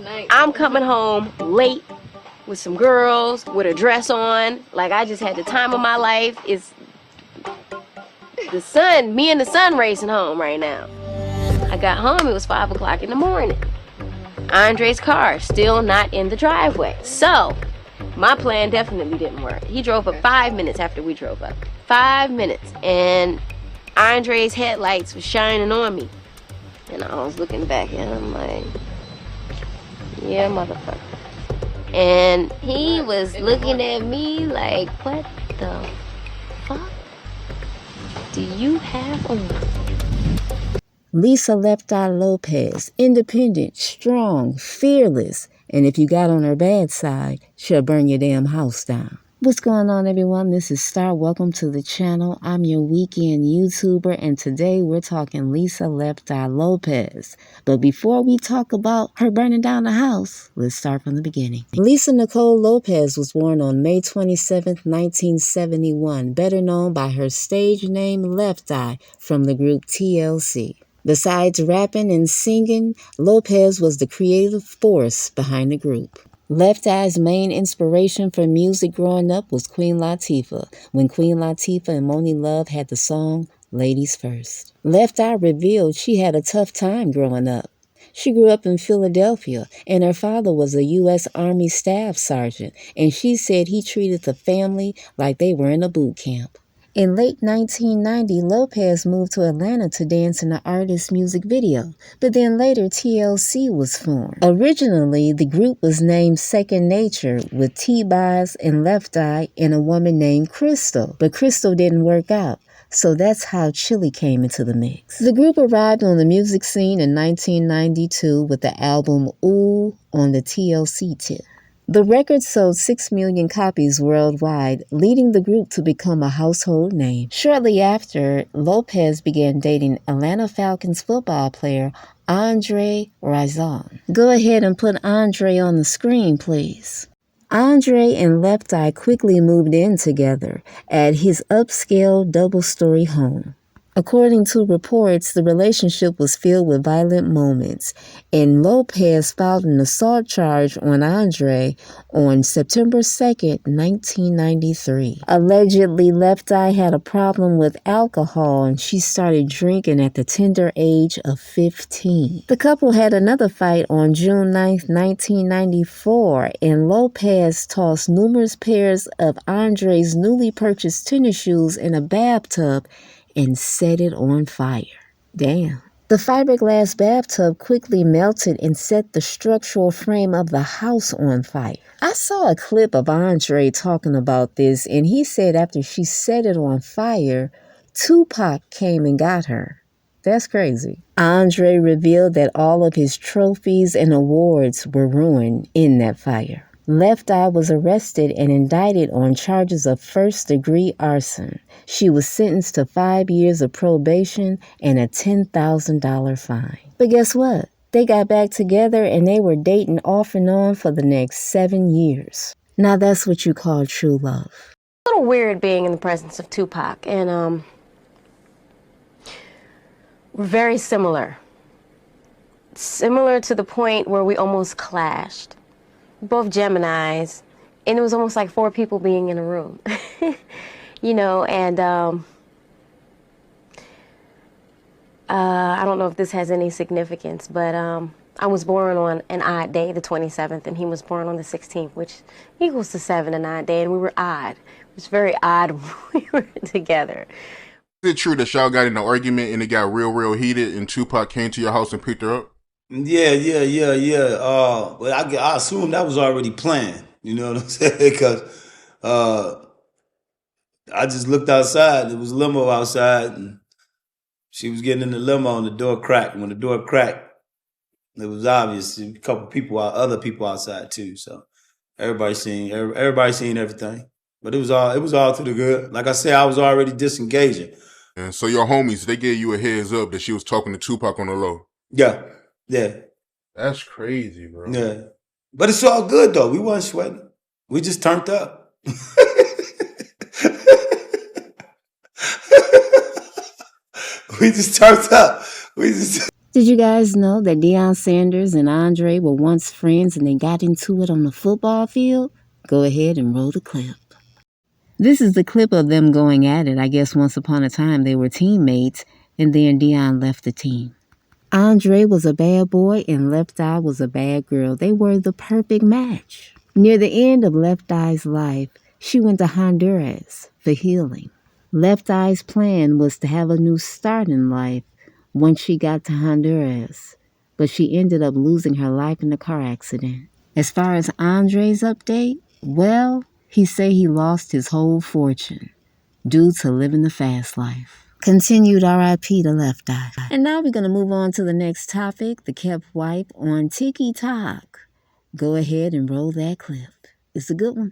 I'm coming home late with some girls with a dress on. Like, I just had the time of my life. It's the sun, me and the sun racing home right now. I got home, it was 5 o'clock in the morning. Andre's car still not in the driveway. So my plan definitely didn't work. He drove up 5 minutes after we drove up. 5 minutes. And Andre's headlights was shining on me. And I was looking back at him like, yeah, motherfucker. And he was looking at me like, what the fuck do you have on? Lisa Lefteye Lopez, independent, strong, fearless, and if you got on her bad side, she'll burn your damn house down. What's going on, everyone? This is Star. Welcome to the channel. I'm your weekend YouTuber, and today we're talking Lisa Lefteye Lopez. But before we talk about her burning down the house, let's start from the beginning. Lisa Nicole Lopez was born on May 27, 1971, better known by her stage name Lefteye from the group TLC. Besides rapping and singing, Lopez was the creative force behind the group. Lefteye's main inspiration for music growing up was Queen Latifah, when Queen Latifah and Moni Love had the song Ladies First. Lefteye revealed she had a tough time growing up. She grew up in Philadelphia, and her father was a U.S. Army Staff Sergeant, and she said he treated the family like they were in a boot camp. In late 1990, Lopez moved to Atlanta to dance in the artist's music video, but then later TLC was formed. Originally, the group was named Second Nature with T-Boz and Lefteye and a woman named Crystal, but Crystal didn't work out. So that's how Chili came into the mix. The group arrived on the music scene in 1992 with the album Ooh on the TLC tip. The record sold 6 million copies worldwide, leading the group to become a household name. Shortly after, Lopez began dating Atlanta Falcons football player Andre Rison. Go ahead and put Andre on the screen, please. Andre and Lefteye quickly moved in together at his upscale double-story home. According to reports, the relationship was filled with violent moments, and Lopez filed an assault charge on Andre on September 2nd, 1993. Allegedly, Lefteye had a problem with alcohol, and she started drinking at the tender age of 15. The couple had another fight on June 9th, 1994, and Lopez tossed numerous pairs of Andre's newly purchased tennis shoes in a bathtub and set it on fire. Damn. The fiberglass bathtub quickly melted and set the structural frame of the house on fire. I saw a clip of Andre talking about this, and he said after she set it on fire, Tupac came and got her. That's crazy. Andre revealed that all of his trophies and awards were ruined in that fire. Lefteye was arrested and indicted on charges of first-degree arson. She was sentenced to 5 years of probation and a $10,000 fine. But guess what? They got back together and they were dating off and on for the next 7 years. Now that's what you call true love. A little weird being in the presence of Tupac, and we're very similar. Similar to the point where we almost clashed. Both Geminis, and it was almost like 4 people being in a room. You know, and I don't know if this has any significance, but I was born on an odd day, the 27th, and he was born on the 16th, which equals to 7, an odd day, and we were odd. It was very odd when we were together. Is it true that y'all got in an argument and it got real heated and Tupac came to your house and picked her up? Yeah. But I assume that was already planned. You know what I'm saying? Because I just looked outside. There was a limo outside, and she was getting in the limo, and the door cracked. When the door cracked, it was obvious. A couple people, other people outside too. So everybody seen everything. But it was all to the good. Like I said, I was already disengaging. And so your homies, they gave you a heads up that she was talking to Tupac on the low. Yeah. That's crazy, bro. Yeah. But it's all good, though. We wasn't sweating. We just turned up. We just turned up. Did you guys know that Deion Sanders and Andre were once friends and they got into it on the football field? Go ahead and roll the clip. This is the clip of them going at it. I guess once upon a time they were teammates, and then Deion left the team. Andre was a bad boy and Lefteye was a bad girl. They were the perfect match. Near the end of Lefteye's life, she went to Honduras for healing. Lefteye's plan was to have a new start in life once she got to Honduras, but she ended up losing her life in a car accident. As far as Andre's update, well, he say he lost his whole fortune due to living the fast life. Continued R.I.P. to Lefteye. And now we're going to move on to the next topic, the kept wife on TikTok. Go ahead and roll that clip. It's a good one.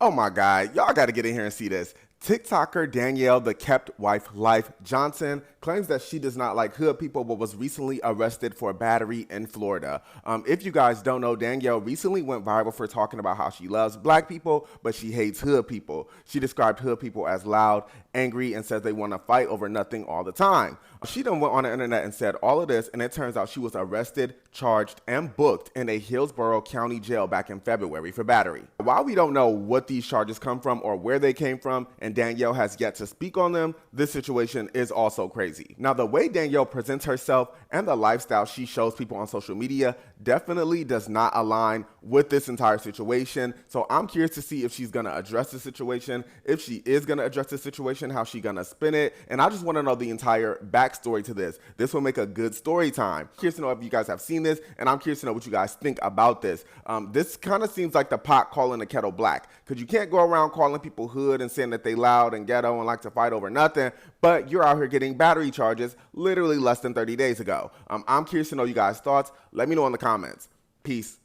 Oh my God, y'all gotta get in here and see this. TikToker Danielle, the kept wife Life Johnson, claims that she does not like hood people but was recently arrested for battery in Florida. If you guys don't know, Danielle recently went viral for talking about how she loves black people but she hates hood people. She described hood people as loud, angry, and says they want to fight over nothing all the time. She then went on the internet and said all of this, and it turns out she was arrested, charged, and booked in a Hillsborough County jail back in February for battery. While we don't know what these charges come from or where they came from, and Danielle has yet to speak on them, this situation is also crazy. Now, the way Danielle presents herself and the lifestyle she shows people on social media definitely does not align with this entire situation. So I'm curious to see if she's going to address the situation. If she is going to address the situation, how she going to spin it. And I just want to know the entire backstory to this. This will make a good story time. I'm curious to know if you guys have seen this, and I'm curious to know what you guys think about this. This kind of seems like the pot calling the kettle black, because you can't go around calling people hood and saying that they loud and ghetto and like to fight over nothing, but you're out here getting battery charges literally less than 30 days ago. I'm curious to know you guys' thoughts. Let me know in the comments. Peace.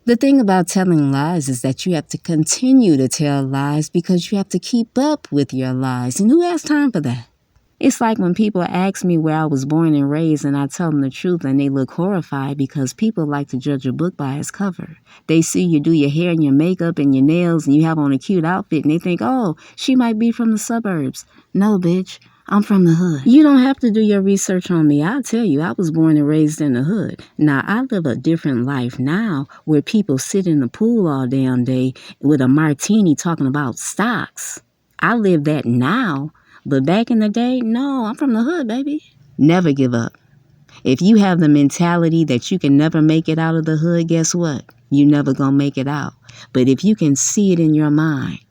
The thing about telling lies is that you have to continue to tell lies because you have to keep up with your lies. And who has time for that? It's like when people ask me where I was born and raised and I tell them the truth and they look horrified because people like to judge a book by its cover. They see you do your hair and your makeup and your nails and you have on a cute outfit and they think, oh, she might be from the suburbs. No, bitch, I'm from the hood. You don't have to do your research on me. I'll tell you, I was born and raised in the hood. Now, I live a different life now where people sit in the pool all damn day with a martini talking about stocks. I live that now. But back in the day, no, I'm from the hood, baby. Never give up. If you have the mentality that you can never make it out of the hood, guess what? You never gonna make it out. But if you can see it in your mind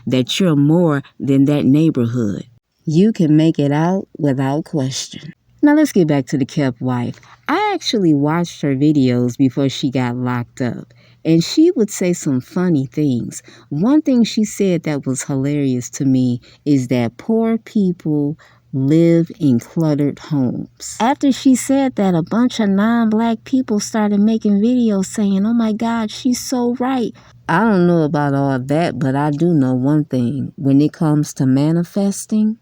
that you're more than that neighborhood, you can make it out without question. Now let's get back to the kept wife. I actually watched her videos before she got locked up. And she would say some funny things. One thing she said that was hilarious to me is that poor people live in cluttered homes. After she said that, a bunch of non-black people started making videos saying, oh my God, she's so right. I don't know about all that, but I do know one thing. When it comes to manifesting,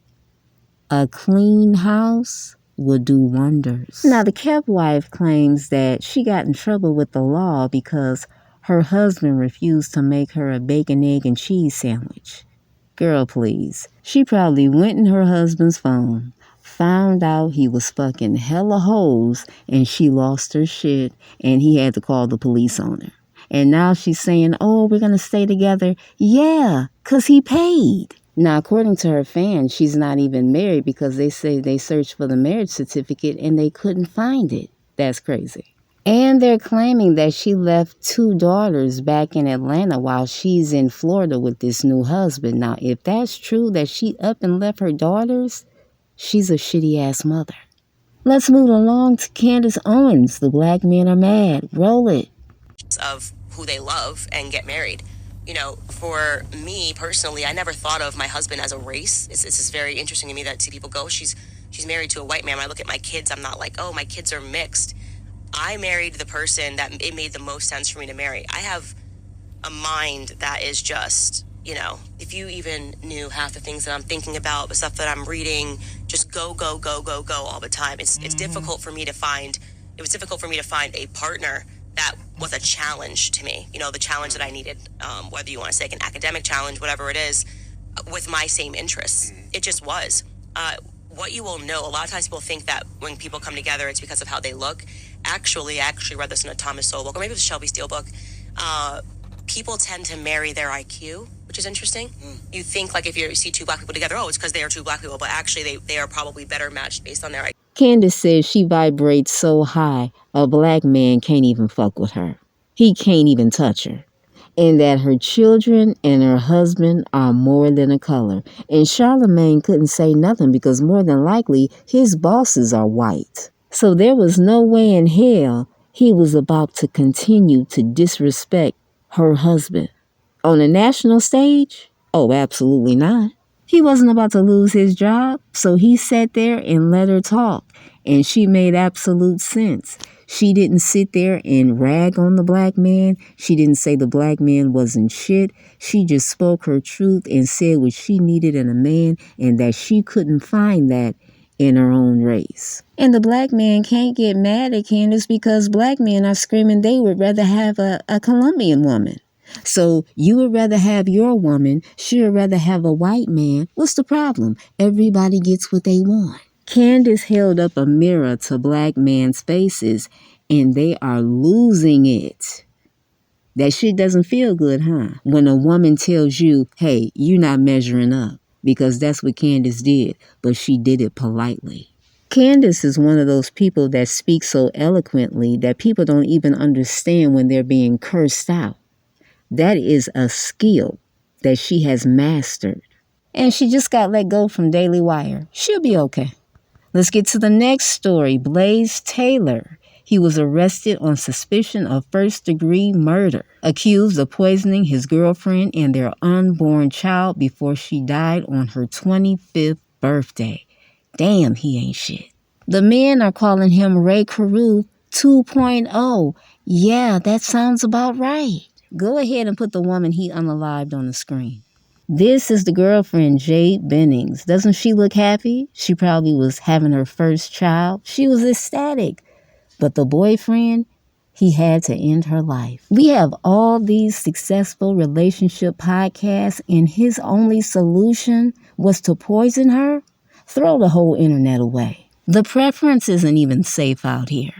a clean house will do wonders. Now, the kept wife claims that she got in trouble with the law because her husband refused to make her a bacon, egg, and cheese sandwich. Girl, please. She probably went in her husband's phone, found out he was fucking hella hoes, and she lost her shit, and he had to call the police on her. And now she's saying, oh, we're going to stay together. Yeah, 'cause he paid. Now, according to her fans, she's not even married because they say they searched for the marriage certificate and they couldn't find it. That's crazy. And they're claiming that she left 2 daughters back in Atlanta while she's in Florida with this new husband. Now, if that's true that she up and left her daughters, she's a shitty-ass mother. Let's move along to Candice Owens. The black men are mad. Roll it. Of who they love and get married. You know, for me personally, I never thought of my husband as a race. This is very interesting to me that see people go, she's married to a white man. When I look at my kids, I'm not like, oh, my kids are mixed. I married the person that it made the most sense for me to marry. I have a mind that is just, you know, if you even knew half the things that I'm thinking about, the stuff that I'm reading, just go all the time. It's difficult for me to find. It was difficult for me to find a partner that was a challenge to me. You know, the challenge that I needed, whether you want to say an academic challenge, whatever it is, with my same interests. It just was. what you will know, a lot of times people think that when people come together, it's because of how they look. Actually, I actually read this in a Thomas Sowell book, or maybe it was a Shelby Steele book. People tend to marry their IQ, which is interesting. You think like if you see two black people together, oh, it's because they are two black people, but actually they are probably better matched based on their IQ. Candice says she vibrates so high, a black man can't even fuck with her. He can't even touch her. And that her children and her husband are more than a color. And Charlemagne couldn't say nothing because more than likely his bosses are white. So there was no way in hell he was about to continue to disrespect her husband. On a national stage? Oh, absolutely not. He wasn't about to lose his job, so he sat there and let her talk, and she made absolute sense. She didn't sit there and rag on the black man. She didn't say the black man wasn't shit. She just spoke her truth and said what she needed in a man and that she couldn't find that in her own race. And the black man can't get mad at Candice because black men are screaming they would rather have a Colombian woman. So you would rather have your woman, she would rather have a white man. What's the problem? Everybody gets what they want. Candice held up a mirror to black men's faces, and they are losing it. That shit doesn't feel good, huh? When a woman tells you, hey, you're not measuring up, because that's what Candice did, but she did it politely. Candice is one of those people that speaks so eloquently that people don't even understand when they're being cursed out. That is a skill that she has mastered. And she just got let go from Daily Wire. She'll be okay. Let's get to the next story. Blaze Taylor. He was arrested on suspicion of first-degree murder, accused of poisoning his girlfriend and their unborn child before she died on her 25th birthday. Damn, he ain't shit. The men are calling him Ray Carew 2.0. Yeah, that sounds about right. Go ahead and put the woman he unalived on the screen. This is the girlfriend, Jade Bennings. Doesn't she look happy? She probably was having her first child. She was ecstatic. But the boyfriend, he had to end her life. We have all these successful relationship podcasts, and his only solution was to poison her? Throw the whole internet away. The preference isn't even safe out here.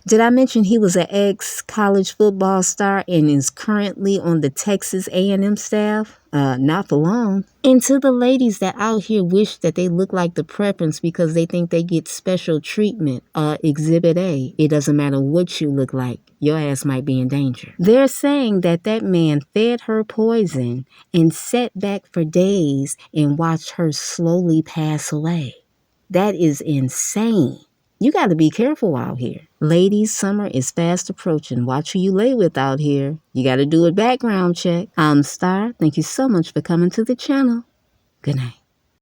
Did I mention he was an ex-college football star and is currently on the Texas A&M staff? Not for long. And to the ladies that out here wish that they look like the preference because they think they get special treatment, Exhibit A, it doesn't matter what you look like, your ass might be in danger. They're saying that that man fed her poison and sat back for days and watched her slowly pass away. That is insane. You got to be careful out here. Ladies, summer is fast approaching. Watch who you lay with out here. You got to do a background check. I'm Star. Thank you so much for coming to the channel. Good night.